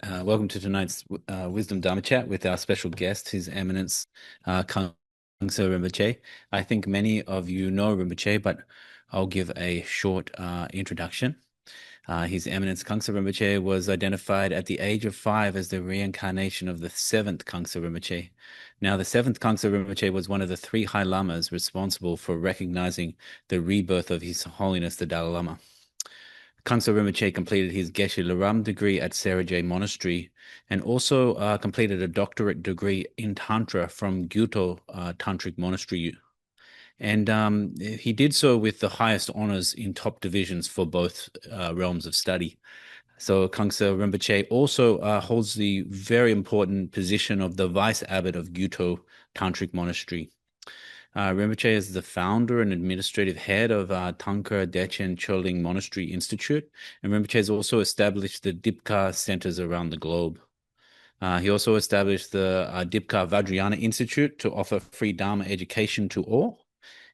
Welcome to tonight's Wisdom Dharma Chat with our special guest, His Eminence Khangser Rinpoche. I think many of you know Rinpoche, but I'll give a short introduction. His Eminence Khangser Rinpoche was identified at the age of 5 as the reincarnation of the seventh Khangser Rinpoche. Now, the seventh Khangser Rinpoche was one of the 3 High Lamas responsible for recognizing the rebirth of His Holiness the Dalai Lama. Khangser Rinpoche completed his Geshe Laram degree at Serajay Monastery and also completed a doctorate degree in Tantra from Gyuto Tantric Monastery. And he did so with the highest honors in top divisions for both realms of study. So Khangser Rinpoche also holds the very important position of the Vice Abbot of Gyuto Tantric Monastery. Rinpoche is the founder and administrative head of Tankar Dechen Choling Monastery Institute, and Rinpoche has also established the Dipkar centers around the globe. He also established the Dipkar Vajrayana Institute to offer free Dharma education to all.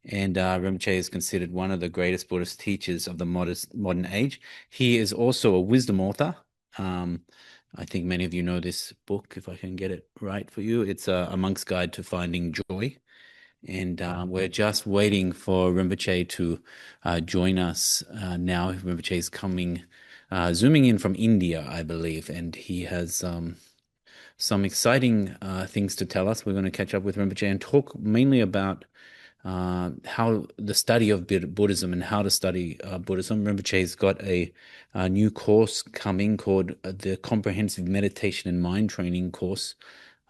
And Rinpoche is considered one of the greatest Buddhist teachers of the modern age. He is also a wisdom author. I think many of you know this book, if I can get it right for you. It's A Monk's Guide to Finding Joy. And we're just waiting for Rinpoche to join us now. Rinpoche is coming, zooming in from India, I believe, and he has some exciting things to tell us. We're going to catch up with Rinpoche and talk mainly about how the study of Buddhism and how to study Buddhism. Rinpoche's got a new course coming called the Comprehensive Meditation and Mind Training course.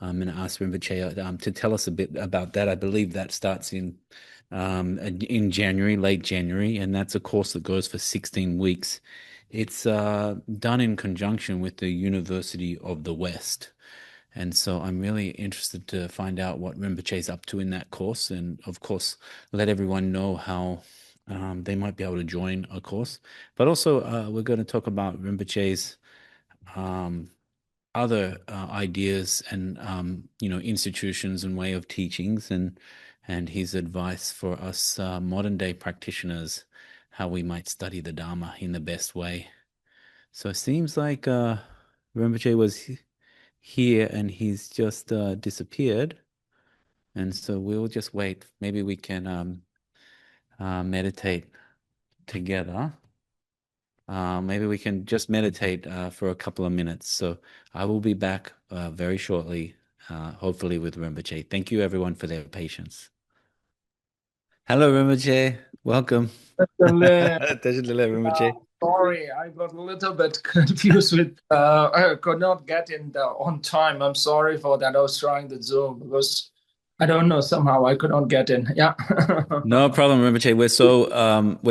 I'm going to ask Rinpoche to tell us a bit about that. I believe that starts in January, late January, and that's a course that goes for 16 weeks. It's done in conjunction with the University of the West. And so I'm really interested to find out what Rinpoche's up to in that course, and of course, let everyone know how they might be able to join a course. But also, we're going to talk about Rinpoche's other ideas and institutions and way of teachings and his advice for us modern day practitioners, how we might study the Dharma in the best way. So it seems like Rinpoche was here and he's just disappeared, and so we'll just wait. Maybe we can meditate together. Maybe we can just meditate for a couple of minutes. So I will be back very shortly, hopefully with Rinpoche. Thank you everyone for their patience. Hello, Rinpoche. Welcome. Definitely. Rinpoche. Sorry, I got a little bit confused with I could not get in on time. I'm sorry for that. I was trying the Zoom because I don't know, somehow I could not get in. Yeah. No problem, Rinpoche. We're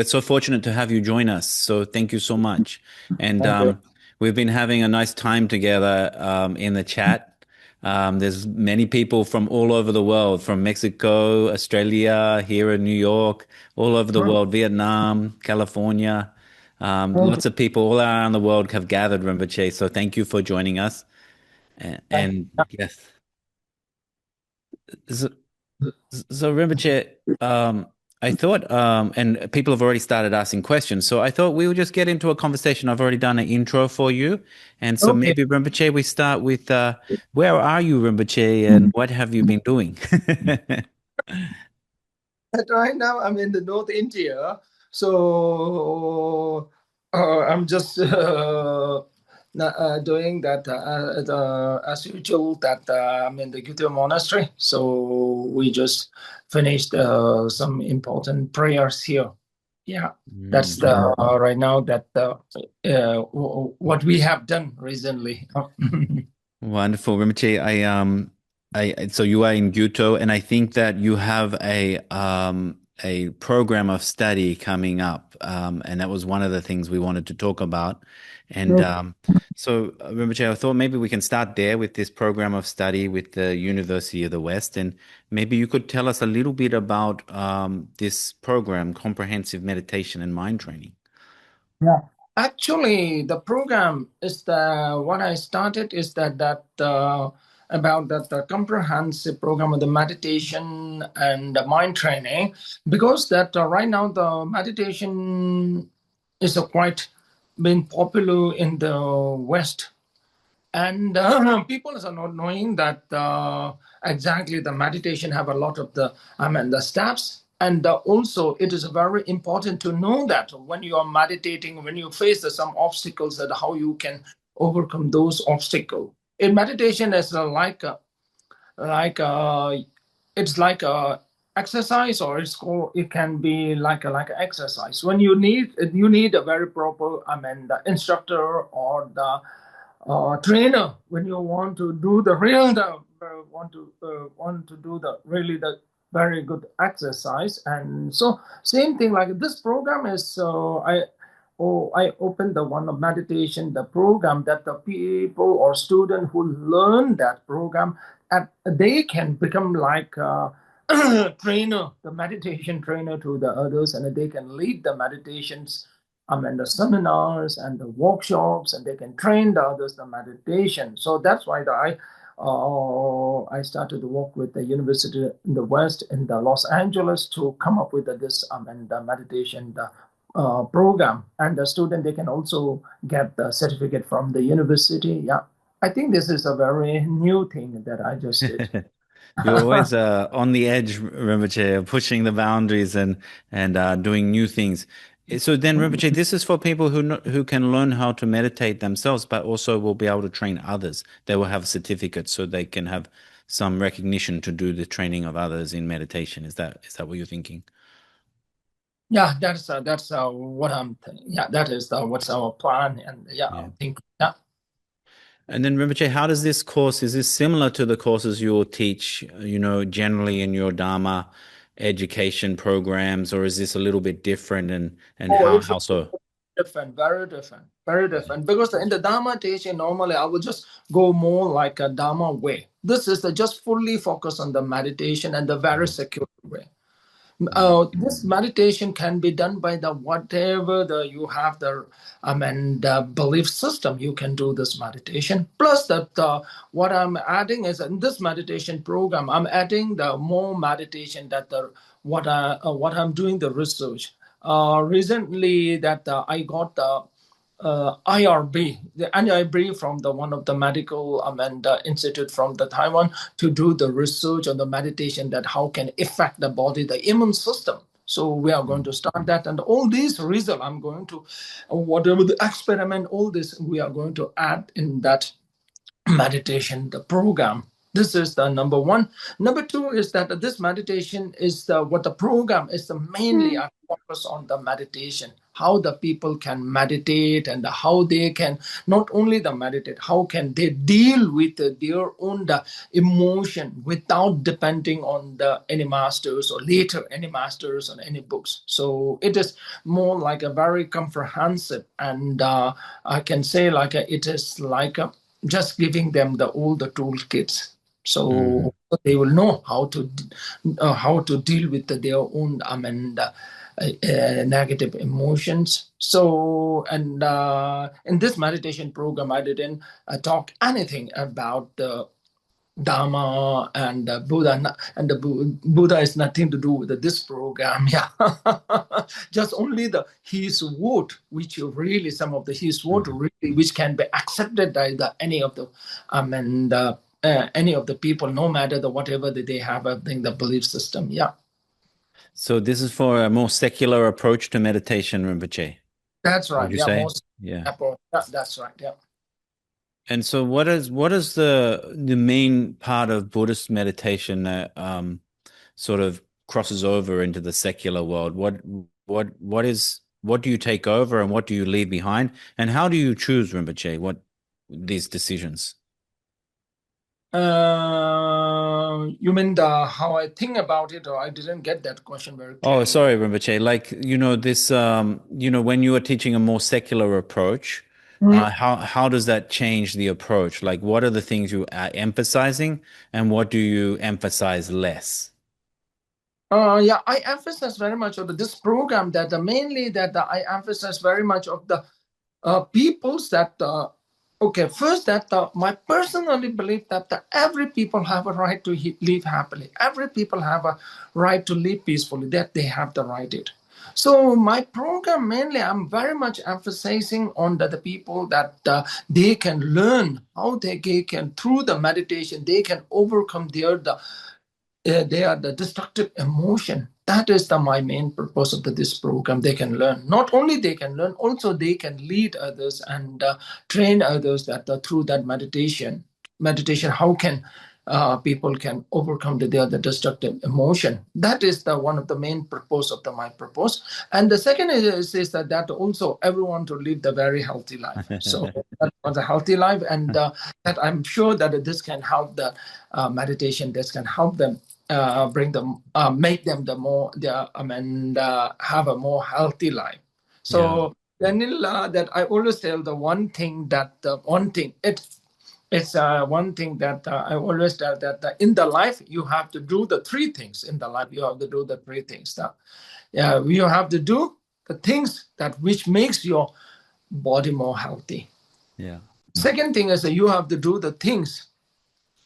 so fortunate to have you join us. So thank you so much. And Thank you. we've been having a nice time together in the chat. There's many people from all over the world, from Mexico, Australia, here in New York, all over the world, Vietnam, California. Lots of people all around the world have gathered, Rinpoche. So thank you for joining us. And yes. So, so Rinpoche, I thought, and people have already started asking questions, so I thought we would just get into a conversation. I've already done an intro for you, and so Okay. maybe Rinpoche, we start with where are you, Rinpoche, and what have you been doing? Right now I'm in the North India, so I'm just doing that as usual. That I'm in the Gyuto Monastery, so we just finished some important prayers here. Yeah, that's the right now that what we have done recently. Wonderful, Rinpoche. So you are in Gyuto, and I think that you have a program of study coming up, and that was one of the things we wanted to talk about. And so, Rinpoche, I thought maybe we can start there with this program of study with the University of the West, and maybe you could tell us a little bit about this program, Comprehensive Meditation and Mind Training. Yeah. Actually, the program is what I started is that about that the comprehensive program of the meditation and the mind training, because that right now the meditation is quite been popular in the West, And people are not knowing that exactly the meditation have a lot of the steps. And also, it is very important to know that when you are meditating, when you face some obstacles, that how you can overcome those obstacles. In meditation, is like it's like a exercise, or it can be like an exercise. When you need a very proper, the instructor or the trainer, when you want to do the real want to do the really the very good exercise. And so same thing like this program is I opened the one of meditation, the program, that the people or student who learn that program, and they can become like trainer, the meditation trainer to the others, and they can lead the meditations, the seminars and the workshops, and they can train the others the meditation. So that's why I started to work with the university in the West, in the Los Angeles, to come up with this the meditation program. And the student, they can also get the certificate from the university. Yeah, I think this is a very new thing that I just did. You're always on the edge, Rinpoche, pushing the boundaries and doing new things. So then, Rinpoche, this is for people who can learn how to meditate themselves, but also will be able to train others. They will have certificates, so they can have some recognition to do the training of others in meditation. Is that what you're thinking? Yeah, that's what I'm thinking. Yeah, that is what's our plan. And yeah, I Yeah. think, yeah. And then, Rinpoche, how does this course, is this similar to the courses you'll teach, generally in your Dharma education programs, or is this a little bit different and Oh, how it's how so? different, very different, very different. Because in the Dharma teaching, normally I would just go more like a Dharma way. This is just fully focus on the meditation and the very Mm, secure way. mm, This meditation can be done by the whatever you have the belief system. You can do this meditation. Plus that what I'm adding is in this meditation program, I'm adding the more meditation that the what I'm doing the research. Recently that I got the IRB, the IRB from the one of the medical institute from the Taiwan, to do the research on the meditation that how can affect the body, the immune system. So we are going mm, to start that, and all these results I'm going to, whatever the experiment, all this we are going to add in that meditation, the program. This is the number one. Number two is that this meditation is what the program is the mainly I focus on the meditation, how the people can meditate and how they can not only the meditate, how can they deal with their own the emotion without depending on the any masters or later any masters or any books. So it is more like a very comprehensive, and I can say like it is like a just giving them all the toolkits, mm. so they will know how to deal with their own negative emotions. So, and in this meditation program, I didn't talk anything about the Dharma and Buddha, and the Buddha is nothing to do with this program. Yeah, just only the his word, which really some of the his word Mhm. really which can be accepted by any of the and any of the people, no matter the whatever that they have, I think the belief system. Yeah, So this is for a more secular approach to meditation, Rinpoche, that's would right. you Yeah, say? most Yeah. Apple. Yeah, that's right. Yeah. And so what is the main part of Buddhist meditation that sort of crosses over into the secular world? What do you take over and what do you leave behind? And how do you choose, Rinpoche, what these decisions? You mean the how I think about it, or I didn't get that question very Oh, clearly. sorry, Rinpoche. Like, this, when you are teaching a more secular approach, how does that change the approach? Like, what are the things you are emphasizing and what do you emphasize less? Yeah, I emphasize very much of this program that mainly that I emphasize very much of the peoples that okay, first that my personally belief that every people have a right to live happily, every people have a right to live peacefully, that they have the right it. So my program mainly, I'm very much emphasizing on the people that they can learn how they can through the meditation they can overcome they are the destructive emotion. That is my main purpose of this program. They can learn. Not only they can learn, also they can lead others and train others that through that meditation, how can people can overcome the destructive emotion. That is the one of the main purpose of my purpose. And the second is that also everyone to live the very healthy life. So that was a healthy life, and that I'm sure that this can help the meditation. This can help them bring them, make them the more, have a more healthy life. Yeah. So Daniel, that I always tell the one thing that it's one thing that I always tell that in the life you have to do the three things. In the life you have to do the three things. Yeah, you have to do the things that which makes your body more healthy. Yeah. Second thing is that you have to do the things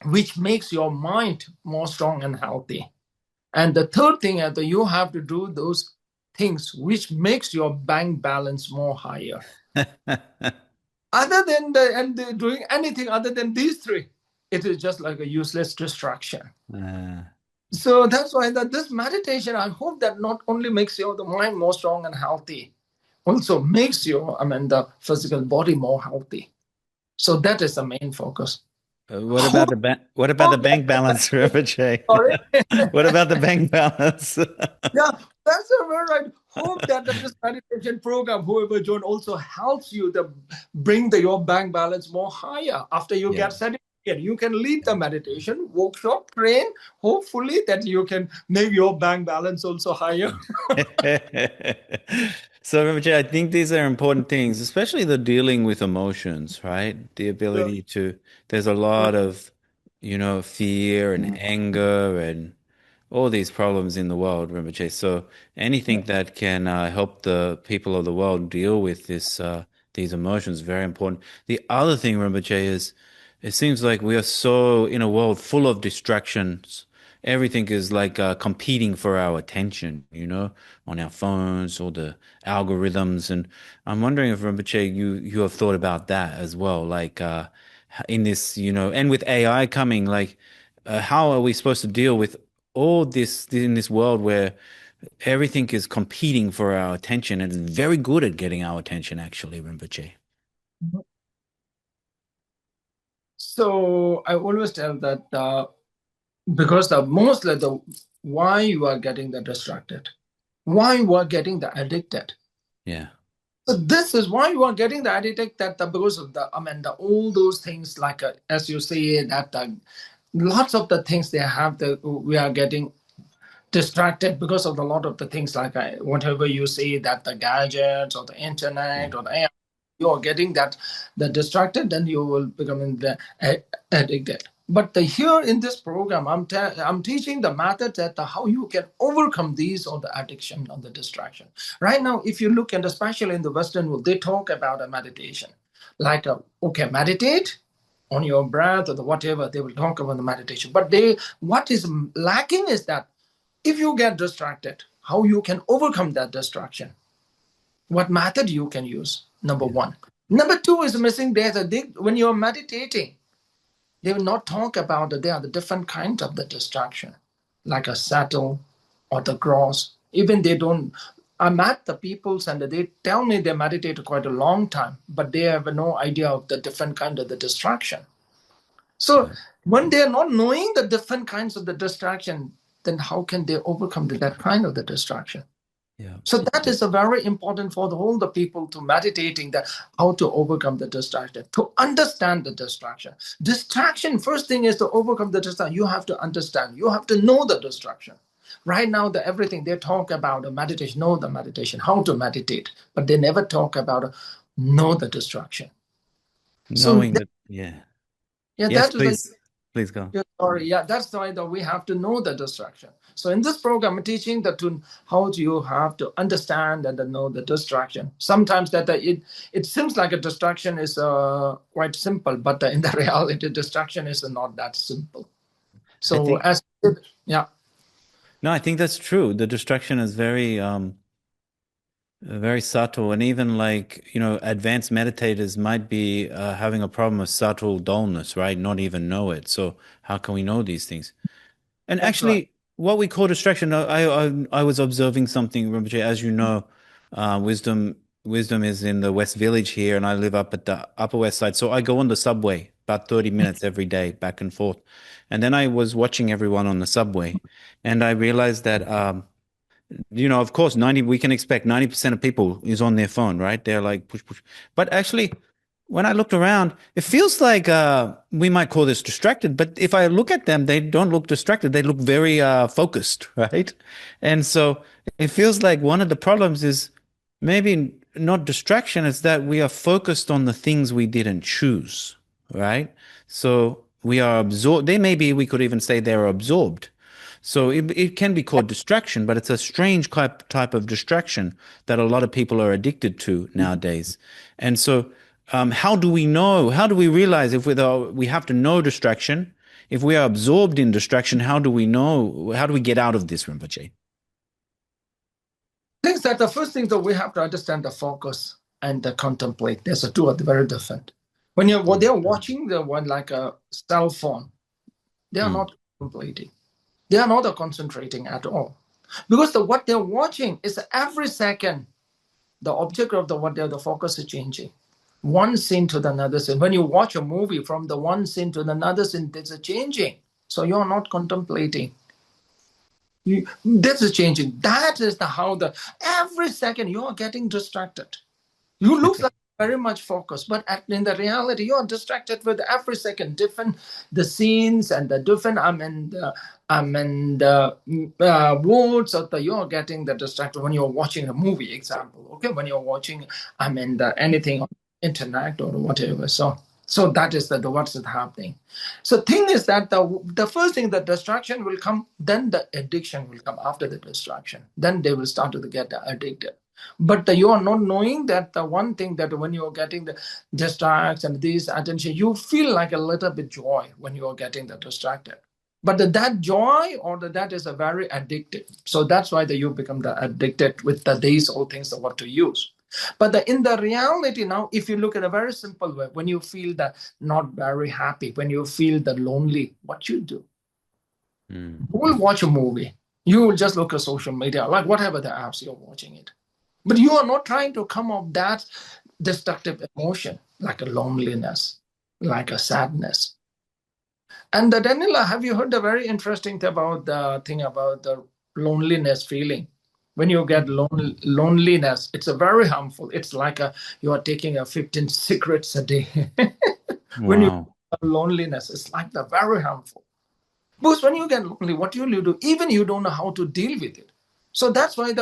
which makes your mind more strong and healthy. And the third thing is that you have to do those things which makes your bank balance more higher. Other than doing anything other than these three, it is just like a useless distraction. Uh, So that's why that this meditation, I hope that not only makes your the mind more strong and healthy, also makes your the physical body more healthy. So that is the main focus. what about Hope, the hope bank that, balance, Rinpoche? sorry. What about the bank balance? Yeah, that's a word. I hope that this meditation program, whoever join, also helps you to bring your bank balance more higher after you Yeah. get certificate. You can lead the meditation workshop, train. Hopefully, that you can make your bank balance also higher. So, Rinpoche, I think these are important things, especially the dealing with emotions, right? The Yeah. ability to, there's a lot of, fear and anger and all these problems in the world, Rinpoche. So anything that can help the people of the world deal with these emotions is very important. The other thing, Rinpoche, is it seems like we are so in a world full of distractions. Everything is like competing for our attention, on our phones or the algorithms. And I'm wondering if Rinpoche, you have thought about that as well, like in this, and with AI coming, like how are we supposed to deal with all this in this world where everything is competing for our attention and is very good at getting our attention, actually, Rinpoche. So I always tell that because the mostly the why you are getting the distracted, why you are getting the addicted. Yeah. So this is why you are getting the addicted that because of all those things like as you say that lots of the things they have the we are getting distracted because of a lot of the things like whatever you say that the gadgets or the Yeah. internet or the AI, you are getting the distracted, then you will become addicted. But here in this program, I'm teaching the method that how you can overcome these or the addiction or the distraction. Right now, if you look and especially in the Western world, they talk about a meditation, like okay, meditate on your breath or the whatever they will talk about the meditation. But what is lacking is that if you get distracted, how you can overcome that distraction, what method you can use, number Yeah. one. Number two is missing there when you're meditating, they will not talk about that there are the different kinds of the distraction, like a saddle or the cross. Even they don't, I met the peoples and they tell me they meditate quite a long time, but they have no idea of the different kind of the distraction. So Yeah. when they're not knowing the different kinds of the distraction, then how can they overcome that kind of the distraction? Yeah. So that is a very important for all the people to meditating that how to overcome the distraction, to understand the distraction. Distraction, first thing is to overcome the distraction. You have to understand. You have to know the distraction. Right now, everything they talk about the meditation, know the meditation, how to meditate, but they never talk about know the distraction. So Knowing that, yeah. yeah, Yes, that is the please. Please go. yeah, sorry. Yeah, that's why that we have to know the distraction. So in this program, I'm teaching that to how do you have to understand and then know the distraction. Sometimes that it seems like a distraction is quite simple, but in the reality, distraction is not that simple. I So think, as yeah, no, I think that's true. The distraction is very, Very subtle, and even like, advanced meditators might be having a problem with subtle dullness, right? Not even know it. So how can we know these things? And That's right. actually, what we call distraction, I was observing something, Rinpoche. As you know, wisdom is in the West Village here, and I live up at the Upper West Side. So I go on the subway about 30 minutes every day, back and forth. And then I was watching everyone on the subway, and I realized that of course, we can expect 90% of people is on their phone, right? They're like push, push. But actually, when I looked around, it feels like we might call this distracted, but if I look at them, they don't look distracted. They look very focused, right? And so it feels like one of the problems is maybe not distraction, it's that we are focused on the things we didn't choose, right? So we are absorbed. They maybe we could even say they're absorbed. So it can be called distraction, but it's a strange type of distraction that a lot of people are addicted to nowadays. And so, how do we know? How do we realize if we have to know distraction? If we are absorbed in distraction, how do we know? How do we get out of this, Rinpoche? Things that the first thing that we have to understand the focus and the contemplate. There's a two are very different. When they're watching the one like a cell phone, they are Mm. not contemplating. They are not concentrating at all. Because what they're watching is every second, the object of the focus is changing. One scene to the another scene. When you watch a movie from the one scene to the another scene, there's a changing. So you're not contemplating. That's a changing. That is how every second you are getting distracted. You look like very much focused, but in the reality, you are distracted with every second, different the scenes and the different words of you are getting the distracted when you're watching a movie. Example, okay, when you're watching anything on internet or whatever. So that is what's happening. So thing is that the first thing, the distraction will come, then the addiction will come after the distraction. Then they will start to get addicted. But you are not knowing that the one thing that when you are getting the distracts and this attention, you feel like a little bit joy when you are getting the distracted. But that joy or that is a very addictive. So that's why you become addicted with these all things of what to use. But in the reality now, if you look at a very simple way, when you feel that not very happy, when you feel the lonely, what you do? Mm. You will watch a movie. You will just look at social media, like whatever the apps you're watching it. But you are not trying to come up that destructive emotion, like a loneliness, like a sadness. And Daniela, have you heard the very interesting thing about the loneliness feeling? When you get loneliness, it's a very harmful. It's like you are taking 15 cigarettes a day. When you Wow. get loneliness, it's like the very harmful. Because when you get lonely, what you do, even you don't know how to deal with it. So that's why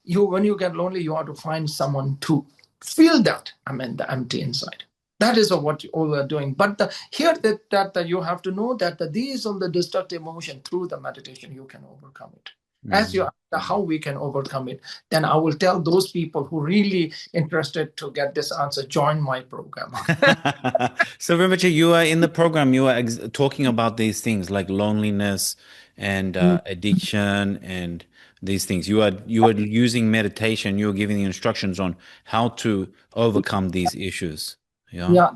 when you get lonely, you have to find someone to feel that, the empty inside. That is what you all are doing. But here that you have to know that these are the destructive emotion through the meditation, you can overcome it. As you Mm. ask how we can overcome it, then I will tell those people who really interested to get this answer, join my program. So, Rinpoche, you are in the program, you are talking about these things like loneliness and addiction and these things. You are using meditation, you are giving the instructions on how to overcome these issues. Yeah. Yeah,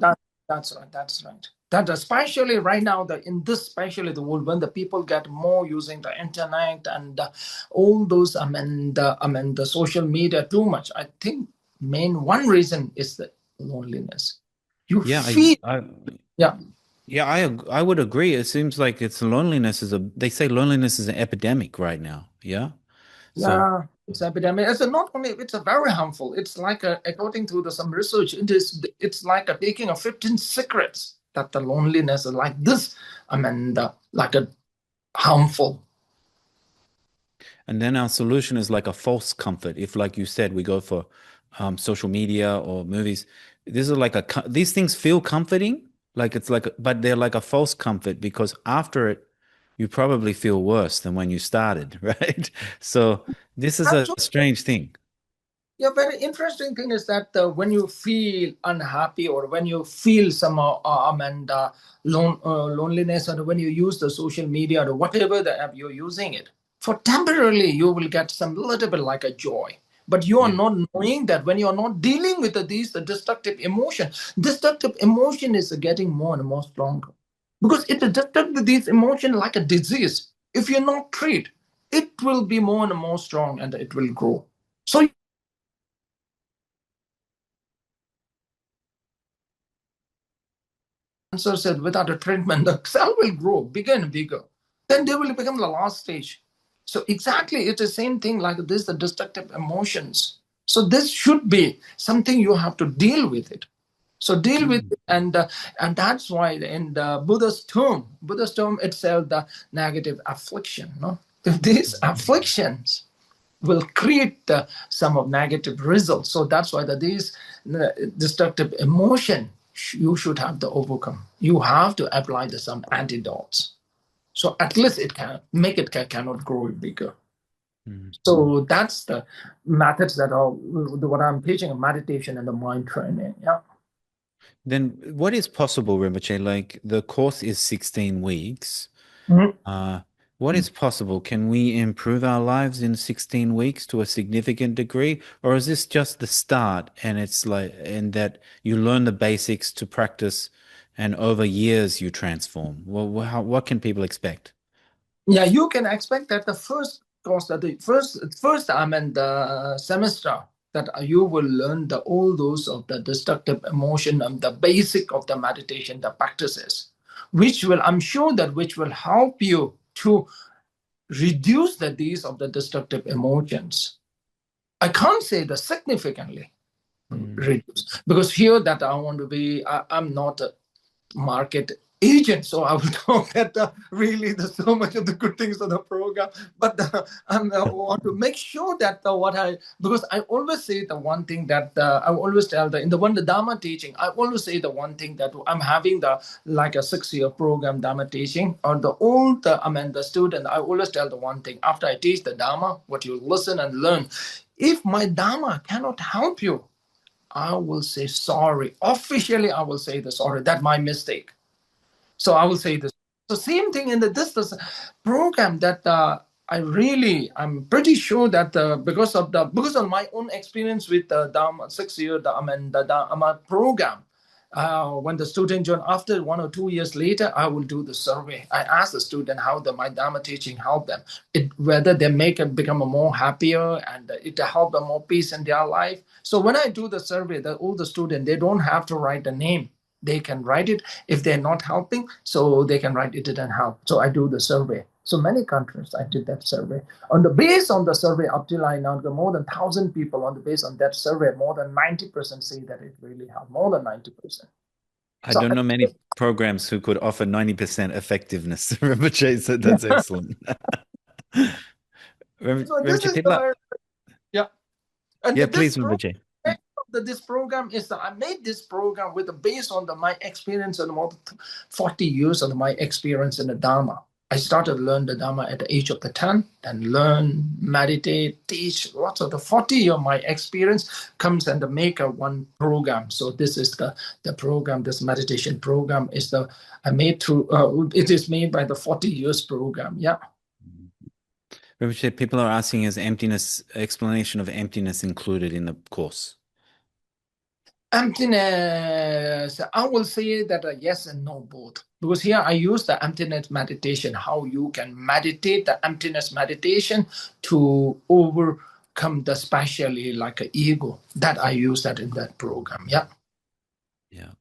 that's right. That's right. That especially right now, in this especially the world when the people get more using the internet and all those, the social media too much. I think main one reason is the loneliness. You Yeah, feel, yeah, I would agree. It seems like they say loneliness is an epidemic right now. Yeah. So, yeah, it's epidemic. It's not only it's a very harmful. It's like according to some research, it's like taking 15 cigarettes. That the loneliness is like this. Like a harmful. and then our solution is like a false comfort. If, like you said, we go for social media or movies, these things feel comforting, like but they're like a false comfort because after it, you probably feel worse than when you started, right? So this is a Absolutely. strange thing. Yeah, very interesting thing is that when you feel unhappy or when you feel some loneliness, or when you use the social media or whatever the app you're using it for temporarily, you will get some little bit like a joy. But you are Yeah. not knowing that when you are not dealing with these the destructive emotion is getting more and more stronger because it is destructive these emotion like a disease. If you're not treat, it will be more and more strong and it will grow. So cancer said without a treatment, the cell will grow bigger and bigger. Then they will become the last stage. So exactly, it's the same thing like this, the destructive emotions. So this should be something you have to deal with it. So deal with Mm. it, and that's why in the Buddhist term itself, the negative affliction. No, if these afflictions will create some of negative results. So that's why these destructive emotion you should have to overcome. You have to apply some antidotes. So at least it can make it cannot grow bigger. Mm. So that's the methods that are what I'm teaching: meditation and the mind training. Yeah. Then what is possible, Rinpoche? Like the course is 16 weeks. Mhm. Uh, what is possible? Can we improve our lives in 16 weeks to a significant degree? Or is this just the start and it's like, and that you learn the basics to practice and over years you transform? Well, what can people expect? Yeah, you can expect that the first course, that the first I mean the semester that you will learn the all those of the destructive emotion and the basic of the meditation, the practices, which will I'm sure that which will help you to reduce the these of the destructive emotions. I can't say the significantly Mm. reduce because here that I want to be I'm not market agent. So I will talk that really there's so much of the good things of the program, but I want to make sure that what I because I always say the one thing that I always tell the Dharma teaching. I always say the one thing that I'm having the like a 6-year program Dharma teaching or the old I mean the student. I always tell the one thing after I teach the Dharma, what you listen and learn. If my Dharma cannot help you, I will say sorry. Officially, I will say the sorry. That's my mistake. So I will say this. So same thing in the this program that I'm pretty sure that because of my own experience with the Dharma 6 year I mean the Dharma program. When the student join after 1 or 2 years later, I will do the survey. I ask the student how my Dharma teaching help them, whether they become a more happier and it help them more peace in their life. So when I do the survey, all the student they don't have to write a name. They can write it if they're not helping, so they can write it didn't help. So I do the survey. So many countries I did that survey. On the base on the survey up till I now got more than 1,000 people on the base on that survey, more than 90% say that it really helped. More than 90%. I So don't know many programs who could offer 90% effectiveness, Rinpoche, so that's excellent. so this Rinpoche, is people are, the yeah. And yeah, this please, program Rinpoche. this program is that I made this program with the based on my experience and more than 40 years of my experience in the Dharma. I started to learn the Dharma at the age of the 10 and learn, meditate, teach lots of the 40 year my experience comes and make a one program. So this is the program, this meditation program is the I made through it is made by the 40 years program. Yeah. Rinpoche, people are asking, is emptiness, explanation of emptiness included in the course? Emptiness, I will say that yes and no both. Because here I use the emptiness meditation, how you can meditate the emptiness meditation to overcome the especially like a ego. That I use that in that program. Yeah. Yeah.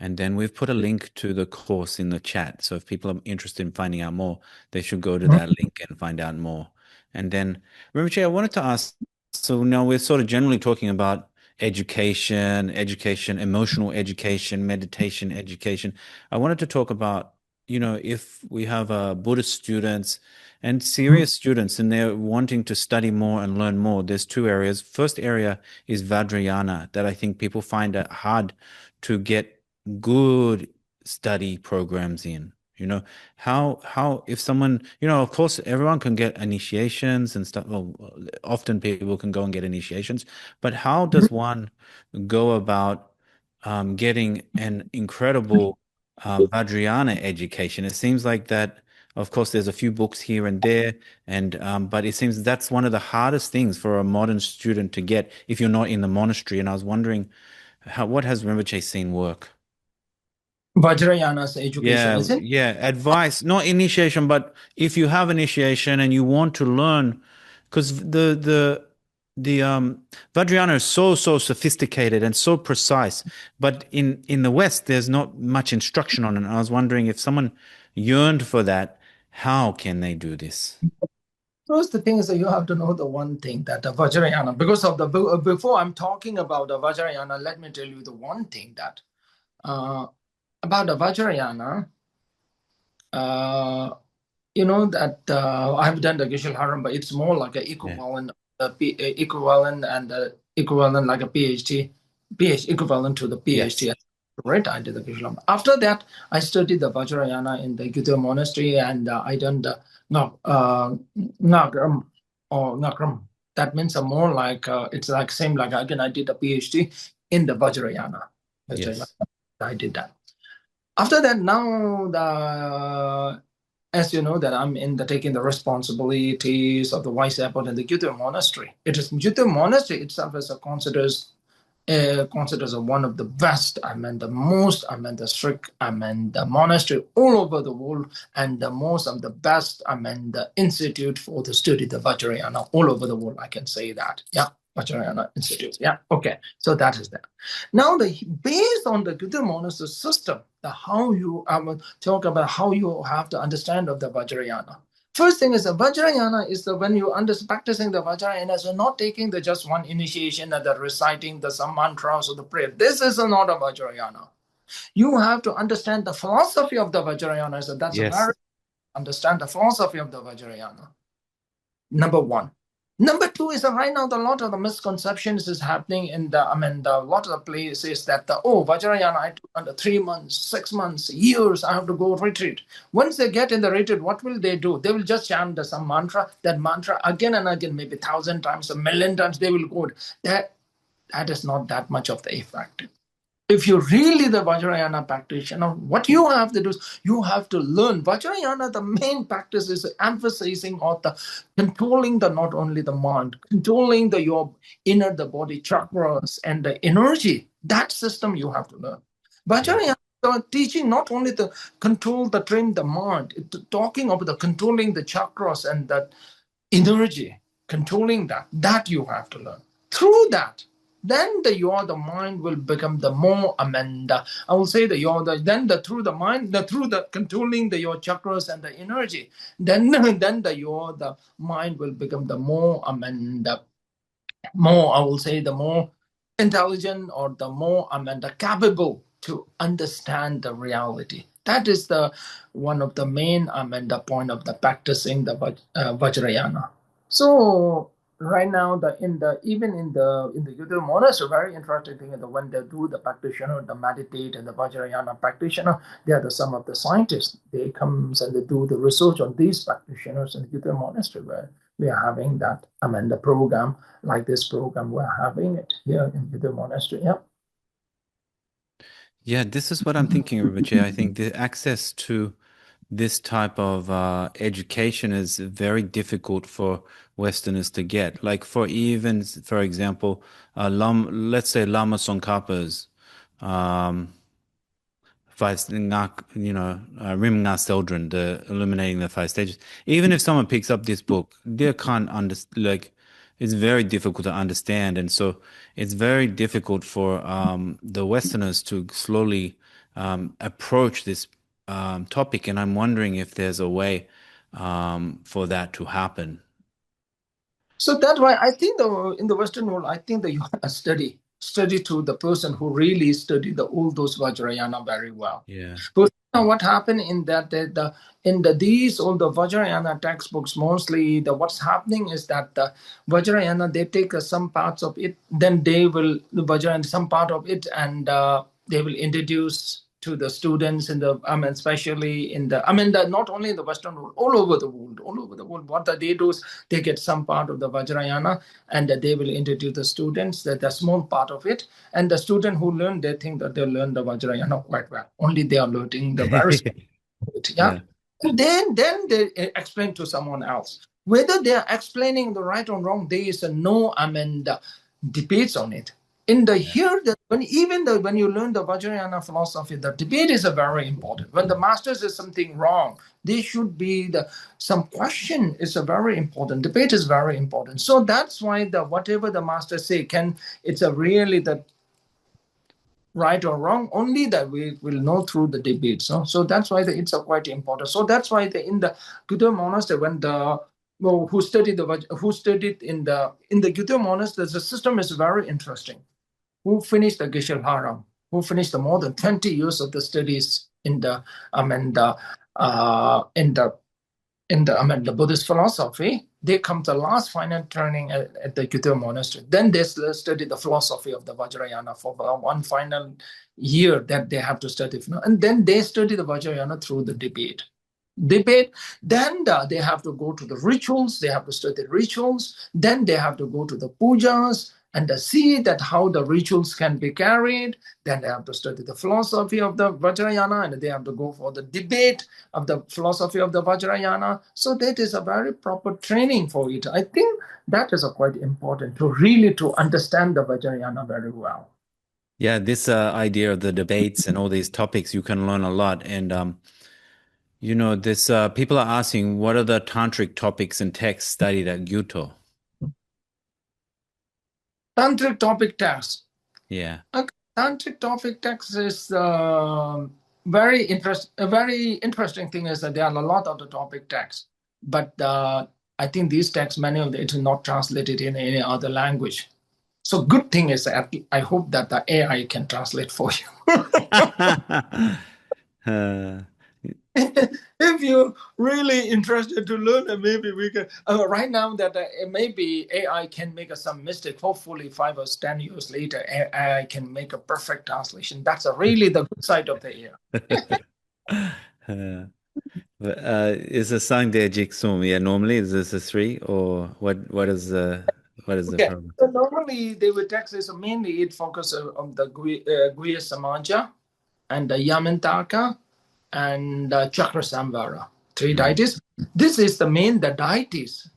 And then we've put a link to the course in the chat. So if people are interested in finding out more, they should go to that link and find out more. And then, Rinpoche, I wanted to ask, so now we're sort of generally talking about education, emotional education, meditation education. I wanted to talk about, if we have Buddhist students and serious students and they're wanting to study more and learn more, there's two areas. First area is Vajrayana that I think people find it hard to get good study programs in. How if someone, of course everyone can get initiations and stuff. Well, often people can go and get initiations, but how does one go about getting an incredible Vajrayana education? It seems like that Of course, there's a few books here and there, and but it seems that's one of the hardest things for a modern student to get if you're not in the monastery. And I was wondering, what has Rinpoche seen work? Vajrayana's education, Yeah, isn't it? yeah, advice, not initiation, but if you have initiation and you want to learn, because the Vajrayana is so sophisticated and so precise, but in the West there's not much instruction on it. And I was wondering if someone yearned for that, how can they do this? First, the thing is that you have to know the one thing that the Vajrayana, because of the before I'm talking about the Vajrayana, let me tell you the one thing that uh, about the Vajrayana. Uh, you know that I've done the Geshe Haram, but it's more like an Yeah. equivalent, equivalent and equivalent like a PhD equivalent to the Yes. PhD. Right, I did the Geshe Haram. After that, I studied the Vajrayana in the Gyuto monastery, and I done the Nagram or Nakram. That means more like it's like same like again I did a PhD in the Vajrayana. Vajrayana. Yes. I did that. After that, now the as you know that I'm in the taking the responsibilities of the vice abbot in the Gyuto monastery. It is Gyuto monastery itself as a considers one of the best, I mean the most, I mean the strict, I mean the monastery all over the world, and the most of the best, I mean the institute for the study the Vajrayana all over the world. I can say that. Yeah, Vajrayana Institute. Yeah, okay. So that is that. Now, based on the Gyuto monastery system, the how you talk about how you have to understand of the Vajrayana. First thing is the Vajrayana is the when you under practicing the Vajrayana, so not taking the just one initiation and the reciting the some mantras or the prayer. This is not a Vajrayana. You have to understand the philosophy of the Vajrayana. So that's a Yes. very understand the philosophy of the Vajrayana. Number one. Number two is that right now a lot of the misconceptions is happening in the a lot of the places that the Vajrayana I took under 3 months, 6 months, years I have to go retreat. Once they get in the retreat, what will they do? They will just chant some mantra. That mantra again and again, maybe 1,000 times, a million times. They will go. That is not that much of the effect. If you're really the Vajrayana practitioner, what you have to do is you have to learn. Vajrayana, the main practice is emphasizing on the controlling the not only the mind, controlling the your inner the body chakras and the energy. That system you have to learn. Yeah. Vajrayana teaching not only the control the train the mind, talking about the controlling the chakras and that energy, controlling that you have to learn. Through that, then the mind will become the more amanda. I will say that through the mind, through the controlling your chakras and the energy, then the mind will become the more amanda, more, I will say, the more intelligent or the more the capable to understand the reality. That is the one of the main the point of the practicing the Vajrayana. So right now, the even in the Yudur monastery, very interesting thing is that when they do the practitioner, the meditate and the Vajrayana practitioner, they are some of the scientists. They comes and they do the research on these practitioners in the Yudur monastery where we are having that the program like this program we're having it here in the monastery. Yeah. Yeah, this is what I'm thinking, Rinpoche. I think the access to this type of education is very difficult for Westerners to get. Like for even, for example, let's say Lama Tsongkhapa's um, Rim Nga Seldrin, the illuminating the five stages. Even if someone picks up this book, they can't understand. Like, it's very difficult to understand, and so it's very difficult for the Westerners to slowly approach this topic. And I'm wondering if there's a way for that to happen. So that's why I think in the Western world, I think that you have to study to the person who really studied all those Vajrayana very well. Yeah. But what happened in that these all the Vajrayana textbooks mostly what's happening is that the Vajrayana they take some parts of it, then they will the Vajrayana some part of it, and they will introduce to the students in the especially in the not only in the Western world, all over the world. What they do is they get some part of the Vajrayana and they will introduce the students that the small part of it, and the student who learn they think that they learn the Vajrayana quite well. Only they are learning the very small bit. Yeah. Yeah. And then they explain to someone else. Whether they are explaining the right or wrong, there is a no, debates on it. In the Yeah. here, when you learn the Vajrayana philosophy, the debate is a very important. When the master says something wrong, there should be some question is a very important. Debate is very important. So that's why the whatever the master say it's a really the right or wrong, only that we will know through the debates. So that's why it's quite important. So that's why in the Gita monastery, when the who studied in the Gita monastery, the system is very interesting. Who finished the Geshe Haram, who finished the more than 20 years of the studies in the I mean the in the Buddhist philosophy, they come to last final training at the Kyuto monastery. Then they study the philosophy of the Vajrayana for one final year that they have to study. And then they study the Vajrayana through the debate. Then they have to go to the rituals. They have to study rituals. Then they have to go to the pujas and see that how the rituals can be carried. Then they have to study the philosophy of the Vajrayana, and they have to go for the debate of the philosophy of the Vajrayana. So that is a very proper training for it. I think that is quite important to really to understand the Vajrayana very well. Yeah, this idea of the debates and all these topics, you can learn a lot. And this people are asking, what are the tantric topics and texts studied at Gyuto? Tantric topic text. Yeah. Tantric topic text is a very interesting thing is that there are a lot of the topic texts, but I think these texts, many of it is not translated in any other language. So good thing is that I hope that the AI can translate for you. Uh, If you're really interested to learn, maybe we can. Right now, that maybe AI can make some mistake. Hopefully, 5 or 10 years later, AI can make a perfect translation. That's really the good side of the AI. is the song there Jigsum? Yeah, normally is this a three or what is the Okay, problem? so normally they would text is mainly it focuses on the Guya Samaja and the Yamantaka and Chakra Samvara, three Mm. deities. This is the main the deities.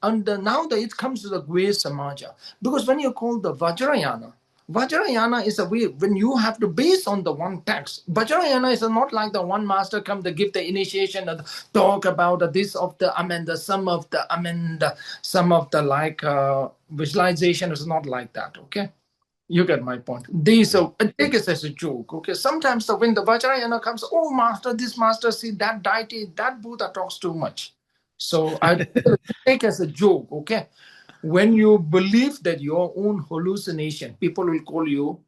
And now that it comes to the Guya Samaja, because when you call the Vajrayana, Vajrayana is a way when you have to base on the one text. Vajrayana is not like the one master come to give the initiation and talk about this of the some of the like visualization is not like that. Okay, you get my point. These are take it as a joke. Okay, sometimes when the Vajrayana comes, oh master, this master see that deity, that Buddha talks too much. So I take as a joke. Okay, when you believe that your own hallucination, people will call you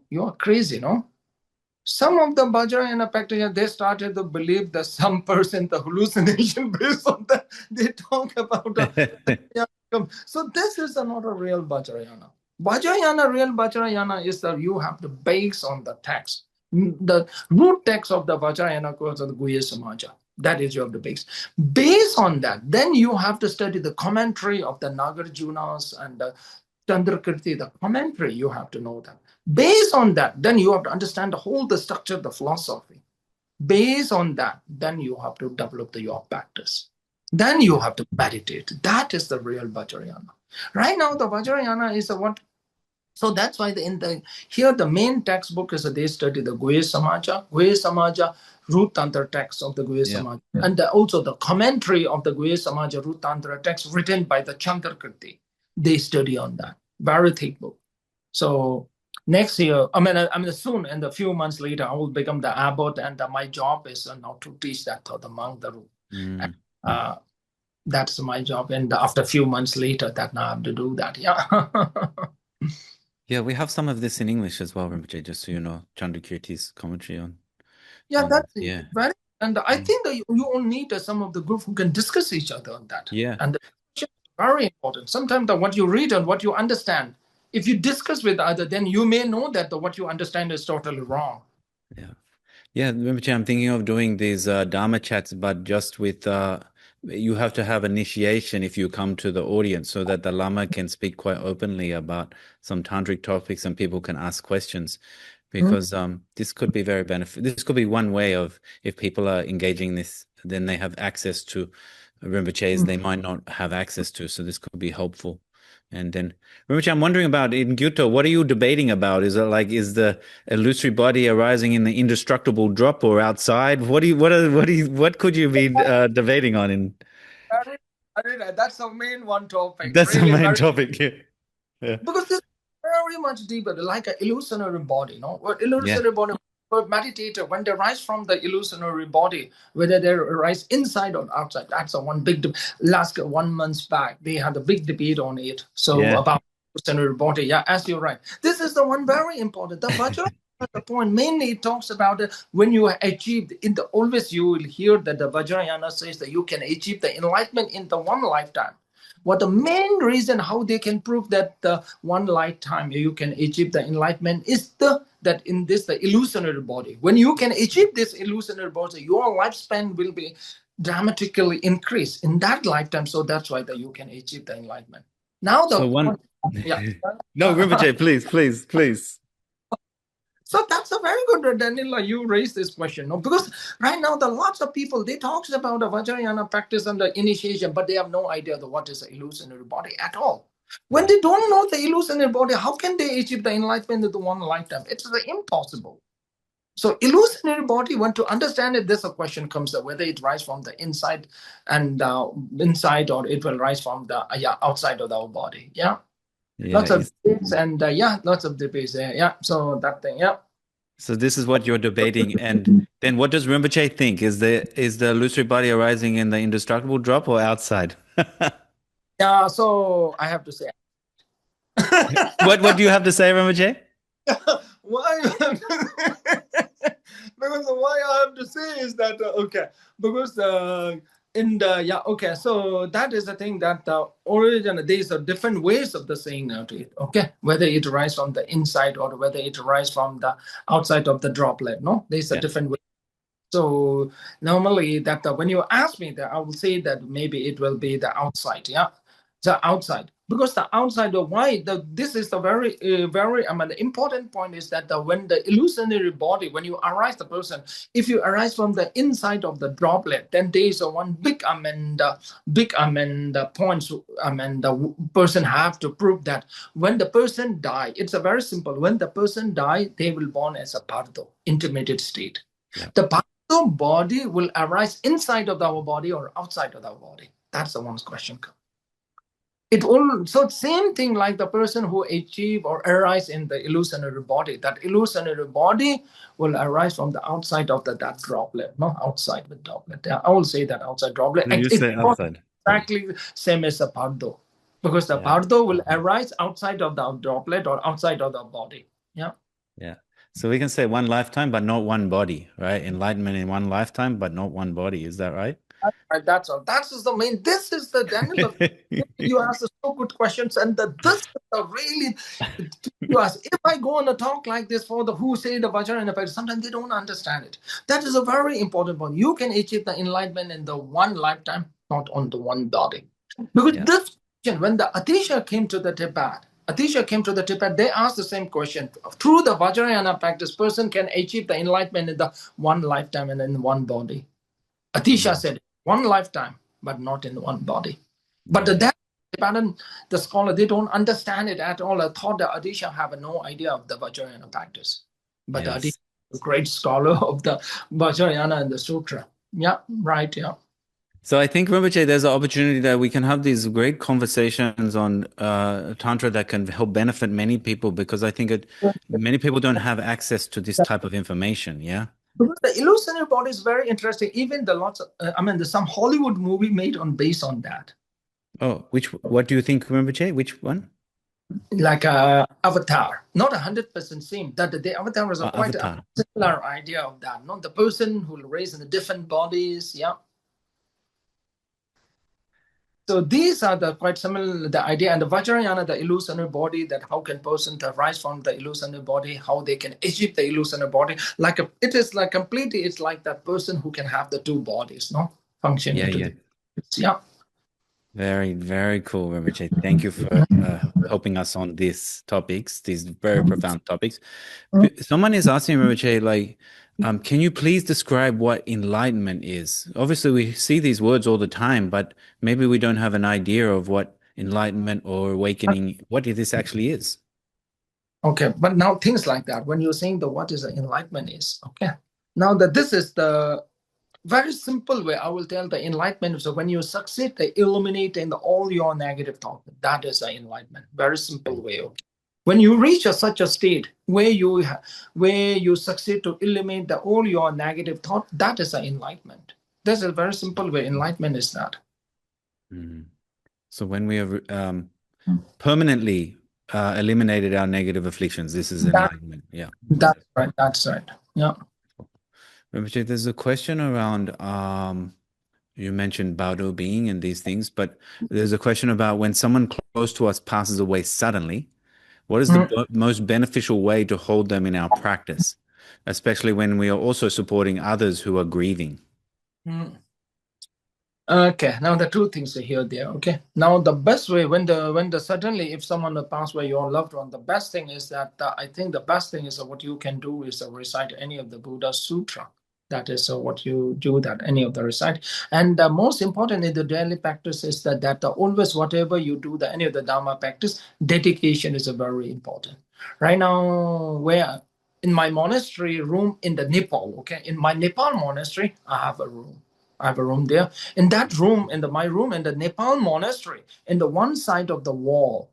you're crazy, no? Some of the Vajrayana practitioners, they started to believe that some person, the hallucination based on that, they talk about so this is not a real Vajrayana. Real Vajrayana is that you have to base on the text. The root text of the Vajrayana goes to the Guhya Samaja. That is your the base. Based on that, then you have to study the commentary of the Nagarjunas and the Chandrakirti, the commentary, you have to know that. Based on that, then you have to understand the whole the structure of the philosophy. Based on that, then you have to develop the your practice. Then you have to meditate. That is the real Vajrayana. Right now, the Vajrayana is a what? So that's why here the main textbook is they study the Guhya Samaja, root tantra text of the Guhya Yeah. Samaja, and also the commentary of the Guhya Samaja root tantra text written by the Chandrakirti. They study on that. Very thick book. So next year, I mean, soon, and a few months later, I will become the abbot, and my job is now to teach that to the monk, the Mm. uh, that's my job. And after a few months later, that now I have to do that. Yeah. Yeah, we have some of this in English as well, Rinpoche, just so you know, Chandrakirti's commentary Yeah, on that's this. Yeah. very. And I Mm. think that you all need some of the group who can discuss each other on that. Yeah. And the discussion is very important. Sometimes what you read and what you understand, if you discuss with other, then you may know that what you understand is totally wrong. Yeah. Yeah, Rinpoche, I'm thinking of doing these Dharma chats, but just with you have to have initiation if you come to the audience so that the Lama can speak quite openly about some tantric topics and people can ask questions. because this could be very benefit. This could be one way of, if people are engaging this, then they have access to Rinpoches they might not have access to. So this could be helpful. And then Rinpoche, I'm wondering about in Gyuto, what are you debating about? Is it like, is the illusory body arising in the indestructible drop or outside? What could you be debating on in? That's the main one topic, That's the really main very, topic here. Yeah. because this is very much deeper, like an illusionary body, no? What Yeah. illusionary body, for meditator, when they rise from the illusionary body, whether they rise inside or outside, that's a one big last 1 month back, they had a big debate on it. So Yeah. about illusionary body, yeah, as you're right. This is the one very important. The Vajrayana, the point mainly it talks about when you achieved in the always you will hear that the Vajrayana says that you can achieve the enlightenment in the one lifetime. What the main reason how they can prove that the one lifetime you can achieve the enlightenment is that in this the illusionary body. When you can achieve this illusionary body, your lifespan will be dramatically increased in that lifetime. So that's why that you can achieve the enlightenment. Now So the one, yeah. no, Rinpoche, please, please, please. So that's a very good, Daniela, you raised this question. No? Because right now, the lots of people, they talk about the Vajrayana practice and the initiation, but they have no idea what is the illusionary body at all. When they don't know the illusionary body, how can they achieve the enlightenment in the one lifetime? It's impossible. So illusionary body, when to understand it, this a question comes up, whether it rises from the inside and inside, or it will rise from the outside of our body. Yeah. Yeah. Lots of debates and lots of debates there. Yeah. So that thing, yeah. So this is what you're debating, and then what does Rinpoche think? Is the illusory body arising in the indestructible drop or outside? Yeah, so I have to say, What do you have to say, Rinpoche? why? Because why I have to say is that okay, because in the okay, so that is the thing that the origin. These are different ways of the saying out it. Okay, whether it arises from the inside or whether it arises from the outside of the droplet. No, there's a Yeah. different way. So normally that when you ask me that, I will say that maybe it will be the outside, yeah, the outside. Because the outside of why this is the very the important point is that when the illusionary body, when you arise the person, if you arise from the inside of the droplet, then there is a one big points. The person have to prove that when the person die, it's a very simple. When the person die, they will born as a pardo, intermediate state. Yeah. The body will arise inside of our body or outside of our body. That's the one question. It all so same thing like the person who achieve or arise in the illusionary body. That illusionary body will arise from the outside of that droplet, not outside the droplet. I will say that outside droplet. So you It's say outside. exactly same as a pardo, because the Yeah. pardo will arise outside of the droplet or outside of the body. Yeah. Yeah. So we can say one lifetime, but not one body, right? Enlightenment in one lifetime, but not one body. Is that right? Right, that's all. That is the main. This is the Daniel. You ask so good questions, and this is the really. You ask if I go on a talk like this for the who say the Vajrayana practice, sometimes they don't understand it. That is a very important point. You can achieve the enlightenment in the one lifetime, not on the one body. Because this question, when the Atisha came to the Tibet, they asked the same question. Through the Vajrayana practice, person can achieve the enlightenment in the one lifetime and in one body. Atisha said, one lifetime, but not in one body. But the scholar, they don't understand it at all. I thought the Atisha have no idea of the Vajrayana practice. But the Atisha is a great scholar of the Vajrayana and the Sutra. Yeah, right, yeah. So I think, Rinpoche, there's an opportunity that we can have these great conversations on Tantra that can help benefit many people, because I think many people don't have access to this type of information, yeah? Because the illusionary body is very interesting. Even the lots of, there's some Hollywood movie made based on that. Oh, what do you think, Rinpoche? Which one? Like Avatar, not 100% same. That the Avatar was quite a similar idea of that. Not the person who will raise in the different bodies, yeah. So these are the quite similar, the idea. And the Vajrayana, the illusionary body, that how can person to rise from the illusionary body, how they can achieve the illusionary body. It is like completely, it's like that person who can have the two bodies, no? Functioning. Yeah. Yeah. Very, very cool, Rinpoche. Thank you for helping us on these topics, these very profound topics. Someone is asking Rinpoche, like, can you please describe what enlightenment is? Obviously, we see these words all the time, but maybe we don't have an idea of what enlightenment or awakening, what this actually is. Okay, but now things like that, when you're saying the what is the enlightenment is, okay. Now that this is the very simple way I will tell the enlightenment. So when you succeed in eliminating all your negative thought, that is the enlightenment. Very simple way. Okay? When you reach such a state where you succeed to eliminate all your negative thought, that is the enlightenment. That's a very simple way. Enlightenment is that. Mhm. So when we have permanently eliminated our negative afflictions, this is That enlightenment. Yeah. that's right. That's right. Yeah. Rinpoche, there's a question around you mentioned Baudo being and these things, but there's a question about when someone close to us passes away suddenly, what is the Mm, most beneficial way to hold them in our practice, especially when we are also supporting others who are grieving? mm. Okay, now the two things are here there. Okay, now the best way when the suddenly if someone will pass away your loved one, the best thing is that I think the best thing is what you can do is recite any of the Buddha Sutra. That is what you do, that any of the recite. And the most important in the daily practice is that always whatever you do, the any of the Dharma practice, dedication is a very important. Right now, where in my monastery room in the Nepal, okay, in my Nepal monastery, I have a room. I have a room there. In that room, my room in the Nepal monastery, in the one side of the wall,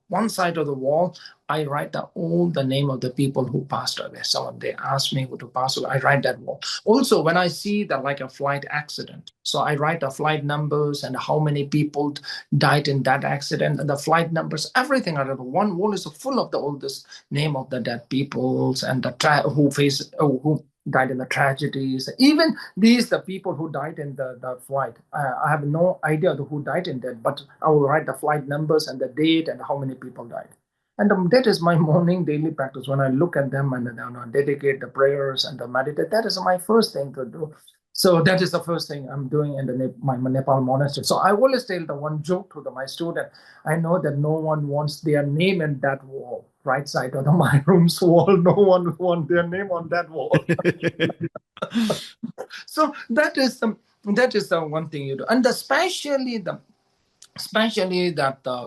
I write all the name of the people who passed away. Someone they asked me who to pass away, I write that wall. Also, when I see that like a flight accident, so I write the flight numbers and how many people died in that accident and the flight numbers, everything. Out of one wall is full of all this name of the dead peoples and who died in the tragedies. Even these the people who died in the flight. I have no idea who died in that, but I will write the flight numbers and the date and how many people died. And that is my morning daily practice. When I look at them and then I dedicate the prayers and the meditate, that is my first thing to do. So that is the first thing I'm doing in my Nepal monastery. So I always tell the one joke to my student. I know that no one wants their name in that wall, right side of my room's wall. No one wants their name on that wall. So that is the one thing you do, and especially that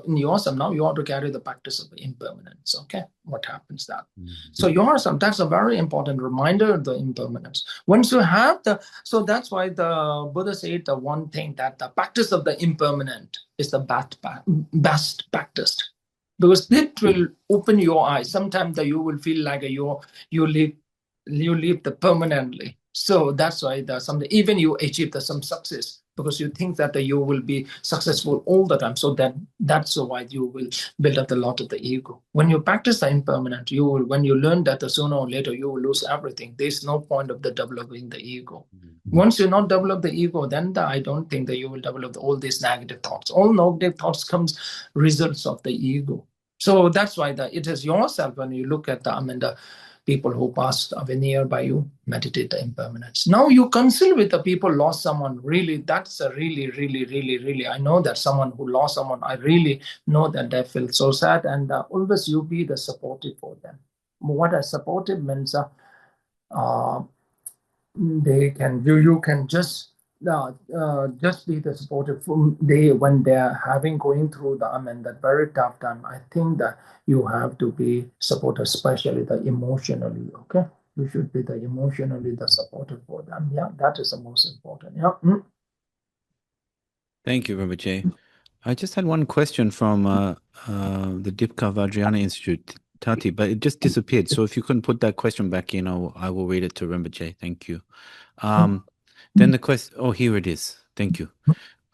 in yourself now you want to carry the practice of the impermanence. Okay, what happens that? So yourself, that's a very important reminder of the impermanence. Once you have so that's why the Buddha said the one thing that the practice of the impermanent is the best practice because it will open your eyes. Sometimes that you will feel like you live you live the permanently. So that's why even you achieve some success because you think that you will be successful all the time. So that's why you will build up a lot of the ego. When you practice the impermanent, when you learn that sooner or later you will lose everything. There's no point of the developing the ego. Once you not develop the ego, then I don't think that you will develop all these negative thoughts. All negative thoughts comes results of the ego. So that's why it is yourself when you look at the people who passed away nearby you, meditate the impermanence. Now you consult with the people lost someone. Really, that's a really, really, really, really. I know that someone who lost someone. I really know that they feel so sad, and always you be the supportive for them. What a supportive means, uh, they can you can just be the supportive they when they're having going through that very tough time. I think that you have to be supportive, especially the emotionally. Okay, you should be the emotionally the supportive for them. Yeah, that is the most important. Yeah. Thank you, Rinpoche. I just had one question from the Dipkar Vajrayana Institute, Tati, but it just disappeared. So if you couldn't put that question back in, I will read it to Rinpoche. Thank you. Then the question, oh, here it is. Thank you.